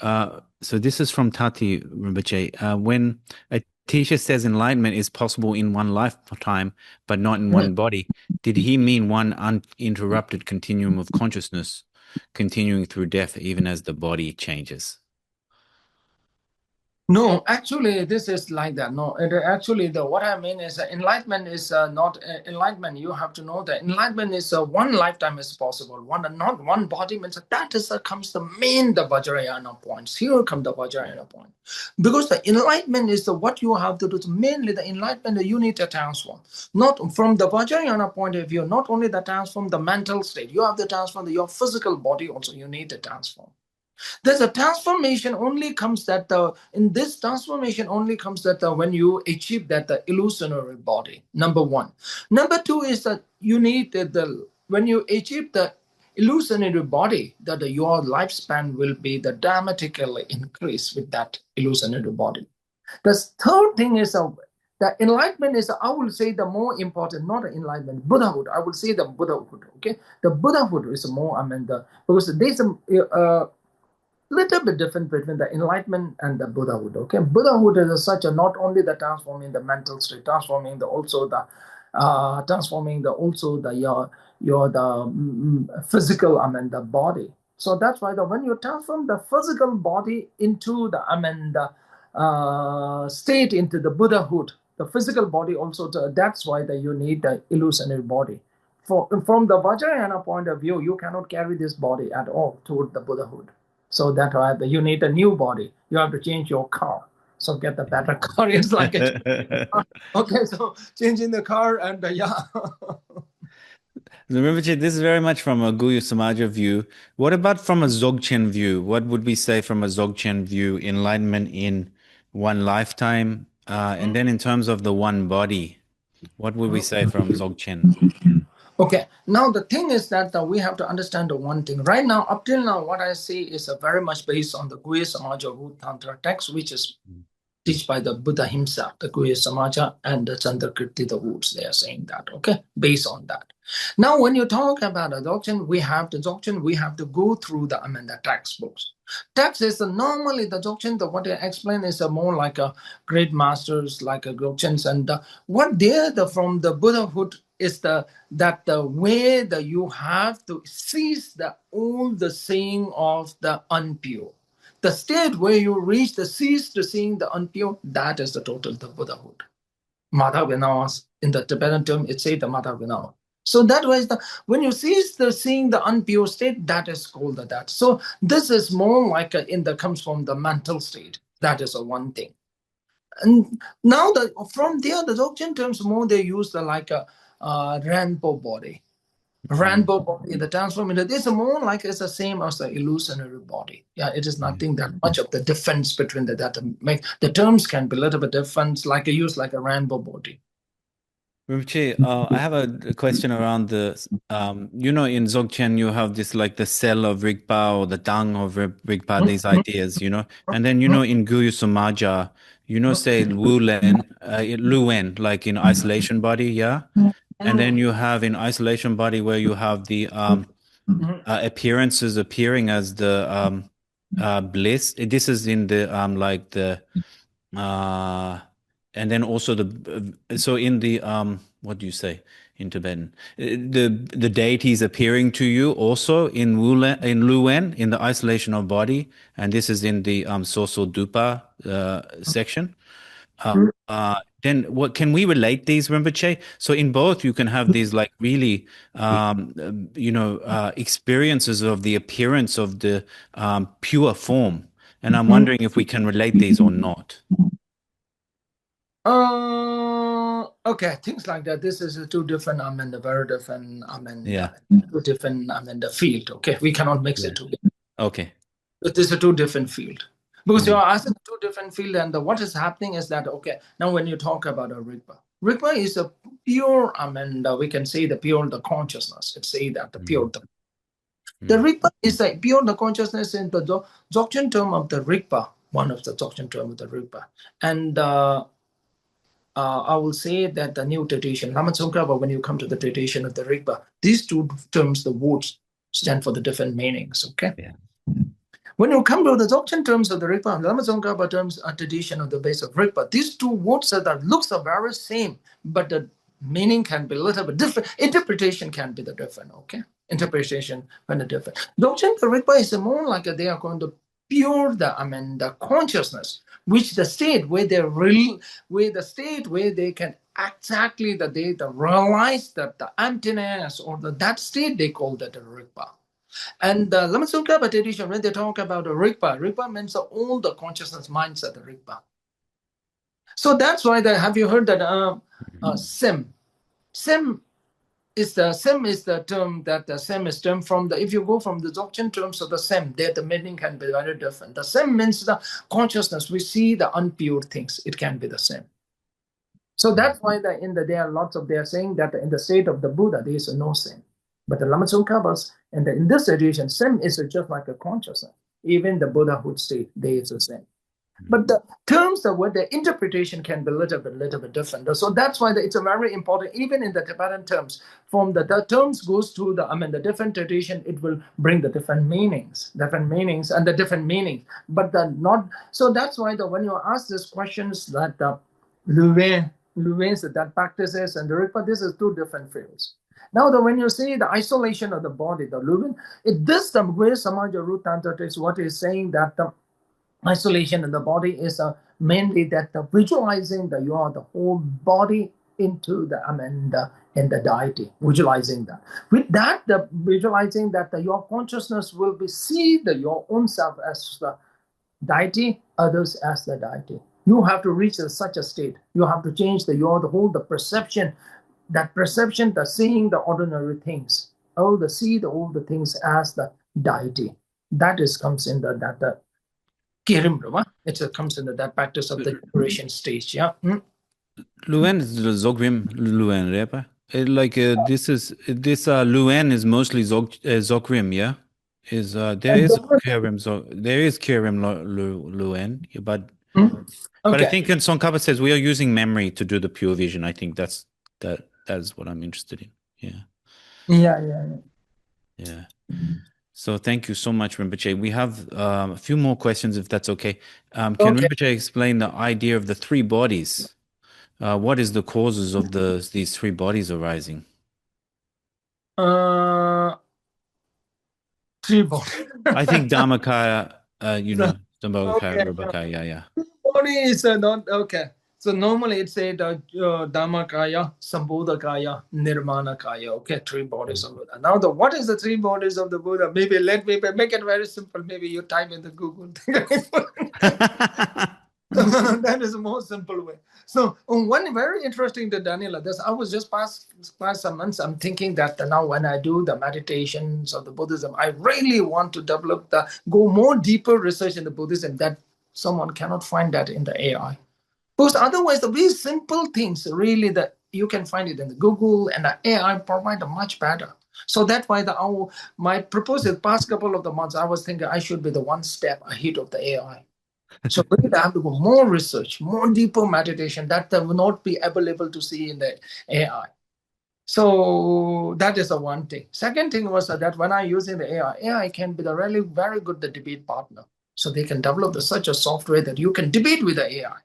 So this is from Tati Rinpoche. When a teacher says enlightenment is possible in one lifetime, but not in one body, did he mean one uninterrupted continuum of consciousness continuing through death, even as the body changes? No, actually, this is like that. No, actually, what I mean is enlightenment is not enlightenment. You have to know that enlightenment is one lifetime is possible. Not one body means that is comes the Vajrayana points. Here come the Vajrayana point, because the enlightenment is what you have to do. Mainly the enlightenment you need to transform. Not from the Vajrayana point of view. Not only the transform the mental state. You have to transform your physical body also. You need to transform. There's a transformation only comes that in this transformation only comes that when you achieve that illusionary body. Number one. Number two is that you need when you achieve the illusionary body, that your lifespan will be dramatically increased with that illusionary body. The third thing is the enlightenment is, I will say, the more important, not enlightenment, Buddhahood. I will say the Buddhahood. Okay, the Buddhahood is more. Because there's a little bit different between the enlightenment and the Buddhahood. Okay, Buddhahood is such a not only the transforming the mental state, transforming the also the transforming the also the your the physical, the body. So that's why when you transform the physical body into the the state into the Buddhahood, the physical body also. That's why you need the illusionary body. From the Vajrayana point of view, you cannot carry this body at all toward the Buddhahood. So that's why you need a new body. You have to change your car. So get the better car. It's like okay, so changing the car and yeah. Rinpoche, this is very much from a Guya Samaja view. What about from a Dzogchen view? What would we say from a Dzogchen view? Enlightenment in one lifetime, and then in terms of the one body, what would we say from Dzogchen? Okay, now the thing is that we have to understand the one thing. Right now, up till now, what I say is very much based on the Guya Samaja Root Tantra text, which is taught by the Buddha himself, the Guya Samaja and the Chandrakirti, the roots. They are saying that, okay, based on that. Now, when you talk about a Dzogchen, we have to go through the textbooks. Text is normally the Dzogchen, what I explain is more like a great masters, like a Dzogchens, and what they're from the Buddhahood is that the way that you have to cease all the seeing of the unpure. The state where you reach the cease to seeing the unpure, that is the total the Buddhahood. Madha Vinavas, in the Tibetan term, it says the Madha Vinava. So that was when you cease the seeing the unpure state, that is called that. So this is more like comes from the mental state. That is one thing. And now from there, the Dzogchen terms more they use like a rainbow body. Rainbow body, the transformator, this is more like it's the same as the illusionary body. Yeah, it is nothing that much of the difference between that make the terms can be a little bit different, like a use like a rainbow body. Rinpoche, I have a question around in Dzogchen, you have this like the cell of Rigpa or the dung of Rigpa, these ideas, and then, in Guyu Samaja, say Luen, like in isolation body, yeah? And then you have in isolation body where you have the appearances appearing as the bliss. This is in the like the and then also so in the what do you say in Tibetan? The deities appearing to you also in Luen in the isolation of body, and this is in the Soso Dupa section. Then what can we relate these, Rinpoche? So in both you can have these like really experiences of the appearance of the pure form, and I'm wondering if we can relate these or not. Okay, things like that. This is two different. Very different. Yeah. Two different. The field. Okay, we cannot mix it together. Okay. But this is a two different field because you are asking two different field, and what is happening is that okay. Now, when you talk about a Rigpa, Rigpa is a pure. We can say the pure the consciousness. Let's say that the pure. The Rigpa is a pure the consciousness in the Dzogchen term of the Rigpa. One of the Dzogchen term of the Rigpa, and. I will say that the new tradition, Lama Tsongkhapa, when you come to the tradition of the Rigpa, these two terms, the words, stand for the different meanings, okay? Yeah. When you come to the Dzogchen terms of the Rigpa, Lama Tsongkhapa terms are tradition of the base of Rigpa. These two words that looks are very same, but the meaning can be a little bit different. Interpretation can be the different, okay? Interpretation can be different. Dzogchen, the Rigpa is more like they are going to pure the consciousness, which the state where they where they can exactly they realize that the emptiness or that state they call that the Rigpa. And the Lama Tsongkhapa tradition, when they talk about the Rigpa means all the consciousness minds at the Rigpa. So that's why have you heard that Sim? Sim is the term that the Sem is term from if you go from the Dzogchen terms of the Sem, there the meaning can be very different. The Sem means the consciousness. We see the unpure things. It can be the Sem. So that's why there are lots of they are saying that in the state of the Buddha there is no Sem. But the Lama Tsongkhapas and in this tradition, Sem is just like a consciousness. Even the Buddhahood state, there is a Sem. But the terms of what the interpretation can be a little bit different. So that's why it's a very important, even in the Tibetan terms, from the terms goes to the different tradition, it will bring the different meanings and the different meanings. But so that's why when you ask these questions that the Luwens that practices and the Rigpa, this is two different fields. Now, when you say the isolation of the body, the Luwen, this the way Samaja Root Tantra is what is saying that the isolation in the body is mainly that the visualizing the whole body into in the deity, visualizing that. With that, the visualizing that your consciousness will be see your own self as the deity, others as the deity. You have to reach such a state. You have to change the whole perception, the seeing the ordinary things. Oh, see all the things as the deity. That comes in that Kirim, it comes into that practice of the liberation stage. Yeah. Luen is the Zogrim Luen, Repa. This Luen is mostly Zogrim, yeah. There is Kirim Luen, but I think in Tsongkhapa says we are using memory to do the pure vision. I think that is what I'm interested in. Yeah. Yeah. So thank you so much, Rinpoche. We have a few more questions, if that's okay. Can Rinpoche explain the idea of the three bodies? What is the causes of these three bodies arising? Three bodies. I think Dharmakaya, Dharmakaya, Rubbakaya, yeah. Body is not okay. So normally it's said Dharmakaya, Sambodhakaya, Nirmanakaya. Okay, three bodies of Buddha. Now, what is the three bodies of the Buddha? Maybe let me make it very simple. Maybe you type in the Google. That is the most simple way. So one very interesting to Daniela, I was just past some months, I'm thinking that now when I do the meditations of the Buddhism, I really want to go more deeper research in the Buddhism that someone cannot find that in the AI. Because otherwise, the very simple things really that you can find it in the Google and the AI provide a much better. So that's why my proposal past couple of the months, I was thinking I should be the one step ahead of the AI. So really, I have to go more research, more deeper meditation that will not be available to see in the AI. So that is the one thing. Second thing was that when I using the AI can be the really very good debate partner. So they can develop such a software that you can debate with the AI.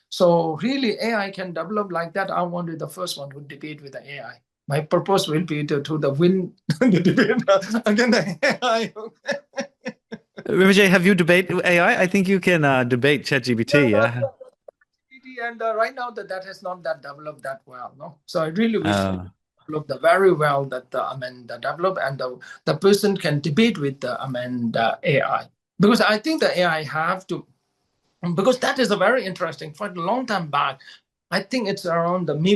So really, AI can develop like that. I want to be the first one who debate with the AI. My purpose will be to win the debate against the AI. Rinpoche, have you debated AI? I think you can debate ChatGPT, yeah? And right now that has not developed that well, no. So I really wish to develop very well that develop and the person can debate with the AI, because I think the AI have to, because that is a very interesting. For a long time back, I think it's around more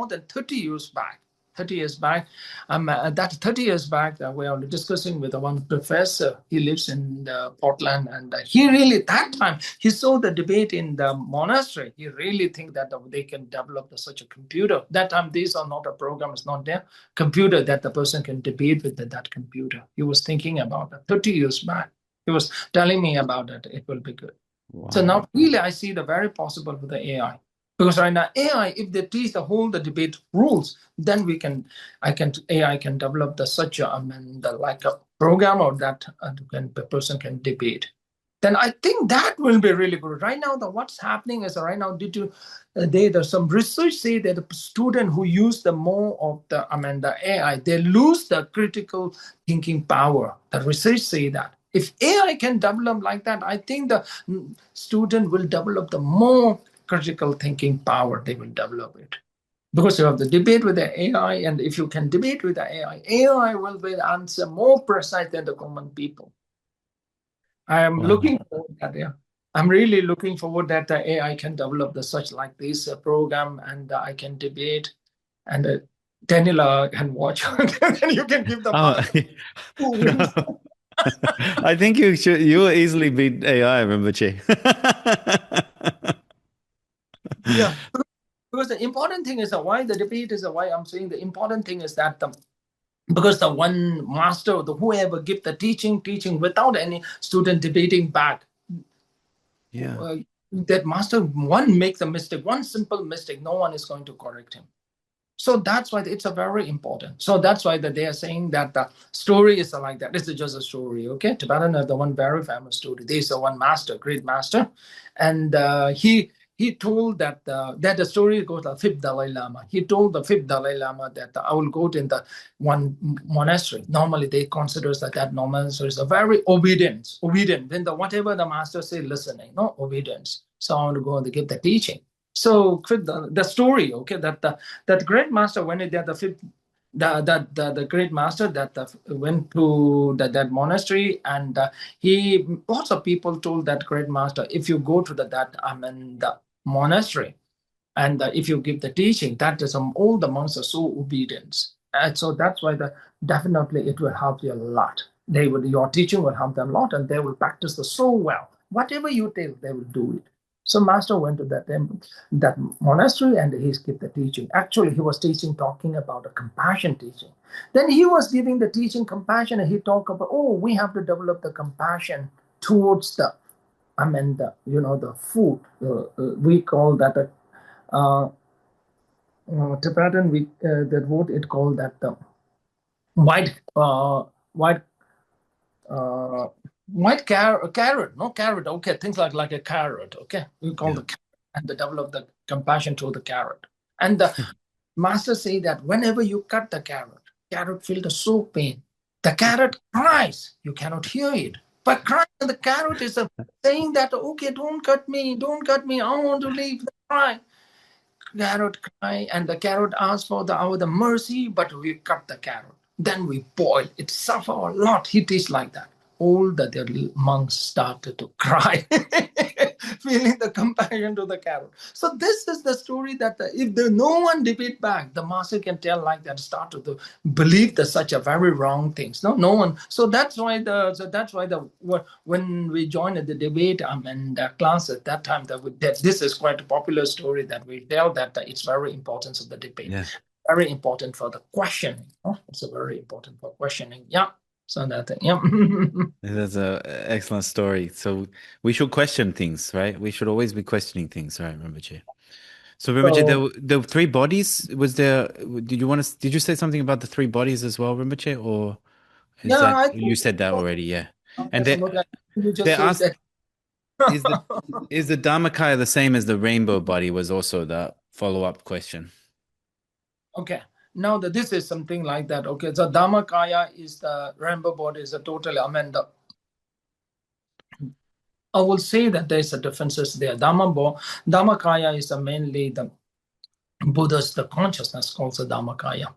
than 30 years back. 30 years back, that 30 years back, we are discussing with one professor. He lives in Portland, and he really, that time, he saw the debate in the monastery. He really think that they can develop such a computer. That time, these are not a program, it's not there. Computer that the person can debate with that computer. He was thinking about that 30 years back. He was telling me about it. It will be good. Wow. So now really I see the very possible with the AI. Because right now AI, if they teach the debate rules, then AI can develop such a like a program or that the person can debate. then I think that will be really good. Right now, what's happening is right now due to there's some research say that the student who use the more of the AI, they lose the critical thinking power. The research say that if AI can develop like that, I think the student will develop the more critical thinking power. They will develop it because you have the debate with the AI, and if you can debate with the AI will be the answer more precise than the common people. I am Wow. looking forward that, yeah. I'm really looking forward that the AI can develop the such like this program, and I can debate, and Daniela can watch, and you can give the Oh, mark who wins. no. I think you will easily beat AI, Rinpoche. Yeah, because the important thing is why the debate is why I'm saying the important thing is that because the one master, the whoever give the teaching without any student debating back, Yeah. that master one makes a mistake, one simple mistake, no one is going to correct him. So that's why it's a very important. So that's why that they are saying that the story is like that. This is just a story, okay? Tibetan have the one very famous story. There's a one master, great master, and he told that that the story goes the fifth Dalai Lama. He told the fifth Dalai Lama that I will go to the one monastery. Normally they consider that monastery is a very obedient. Then the whatever the master say, listening, no obedience. So I want to go and give the teaching. So the story, okay, that great master when it the fifth the great master that went to that monastery, and he lots of people told that great master, if you go to the monastery, and if you give the teaching, that is all the monks are so obedient, and so that's why definitely it will help you a lot. Your teaching will help them a lot, and they will practice the so well. Whatever you tell, they will do it. So master went to that monastery, and he gave the teaching. Actually, he was teaching, talking about a compassion teaching. Then he was giving the teaching compassion, and he talked about, oh, we have to develop the compassion towards the food. We call that uh, Tibetan, that what it called that white white uh, white carrot, no carrot. Okay, things like a carrot. Okay, we call Yeah. the carrot, and they develop the compassion to the carrot. And the master say that whenever you cut the carrot feel the so pain. The carrot cries. You cannot hear it, but crying the carrot is saying that okay, don't cut me. I want to leave. Cry. Carrot cry, and the carrot asks for the mercy, but we cut the carrot. Then we boil. It suffer a lot. It is like that. All the monks started to cry, feeling the compassion to the carrot. So this is the story that if no one debate back, the master can tell like that, start to believe the such a very wrong things. No one. So that's why when we joined the debate and the class at that time, that this is quite a popular story that we tell that it's very important of the debate, Yeah. very important for the questioning. It's a very important for questioning. Yeah. So that thing. Yeah. That's a excellent story. So we should question things, right? We should always be questioning things, right, Rinpoche? So Rinpoche, So the three bodies, was there, did you say something about the three bodies as well, Rinpoche? Or is yeah, that, I you think said that already, yeah. And that's okay. You they just said asked, that. is the Dharmakaya the same as the rainbow body was also the follow-up question. Okay. Now that this is something like that. Okay. So Dhammakaya is the rainbow body is a total. I mean, I will say that there's a differences there. Dhammakaya is mainly the Buddha's the consciousness called the Dhammakaya.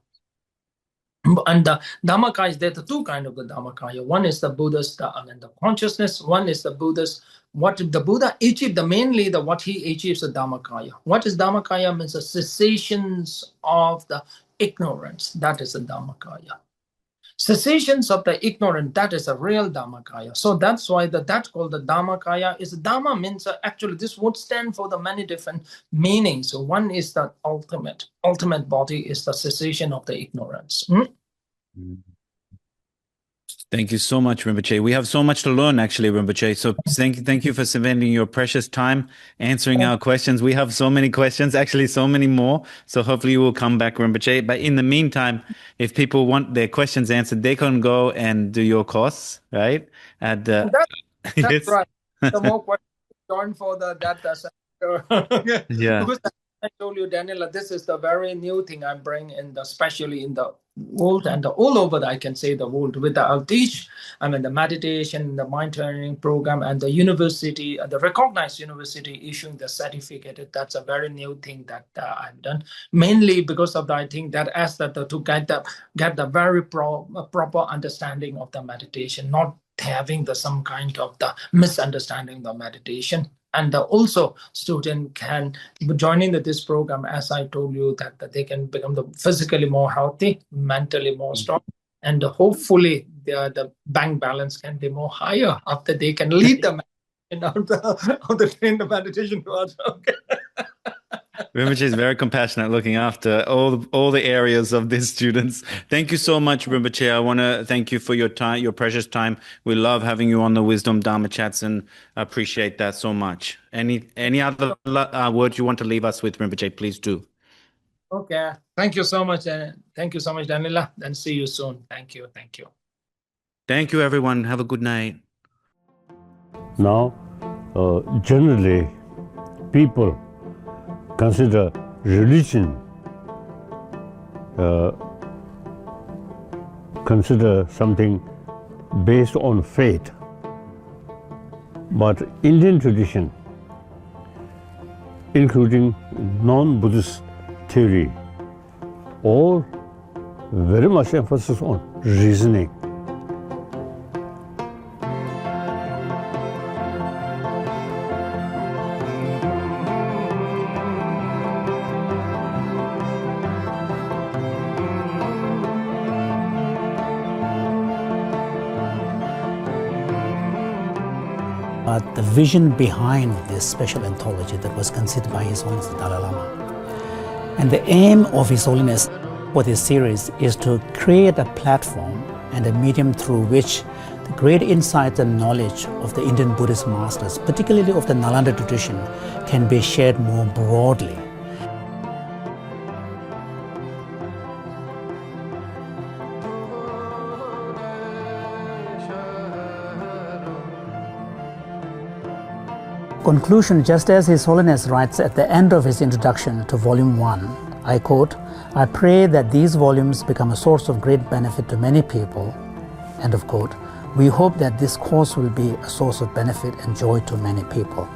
And the Dhammakaya, there's the two kind of the Dhammakaya. One is the Buddha's the consciousness. One is the Buddha's what the Buddha achieved. The mainly the what he achieves the Dhammakaya. What is Dhammakaya means the cessations of the ignorance. That is the Dhammakaya. Cessations of the ignorant, that is a real Dhammakaya. So that's why that's called the Dhammakaya. Is Dhamma means actually this would stand for the many different meanings. So one is the ultimate body is the cessation of the ignorance. Mm. Thank you so much, Rinpoche. We have so much to learn, actually, Rinpoche. So thank you for spending your precious time answering our questions. We have so many questions, actually, so many more. So hopefully you will come back, Rinpoche. But in the meantime, if people want their questions answered, they can go and do your course, right? At the That, that's yes. right. the more questions join for that sector. Yeah. Because I told you, Daniela, this is the very new thing I'm bringing in, especially in the world and all over, I can say the world, with the outreach, the meditation, the mind training program, and the university, the recognized university issuing the certificate. That's a very new thing that I've done, mainly because of I think that as that to get the very proper understanding of the meditation, not having some kind of the misunderstanding the meditation. And also student can joining this program, as I told you, that they can become physically more healthy, mentally more strong, and hopefully the bank balance can be more higher after they can lead the train the meditation towards. Okay. Rinpoche is very compassionate, looking after all the areas of these students. Thank you so much, Rinpoche. I want to thank you for your time, your precious time. We love having you on the Wisdom Dharma Chats, and appreciate that so much. Any other words you want to leave us with, Rinpoche? Please do. Okay. Thank you so much. Thank you so much, Daniela. And see you soon. Thank you. Thank you. Thank you, everyone. Have a good night. Now, generally, people consider religion, consider something based on faith. But Indian tradition, including non-Buddhist theory, all very much emphasis on reasoning. But the vision behind this special anthology that was conceived by His Holiness the Dalai Lama. And the aim of His Holiness for this series is to create a platform and a medium through which the great insights and knowledge of the Indian Buddhist masters, particularly of the Nalanda tradition, can be shared more broadly. Conclusion, just as His Holiness writes at the end of his introduction to Volume 1, I quote, "I pray that these volumes become a source of great benefit to many people," end of quote. We hope that this course will be a source of benefit and joy to many people.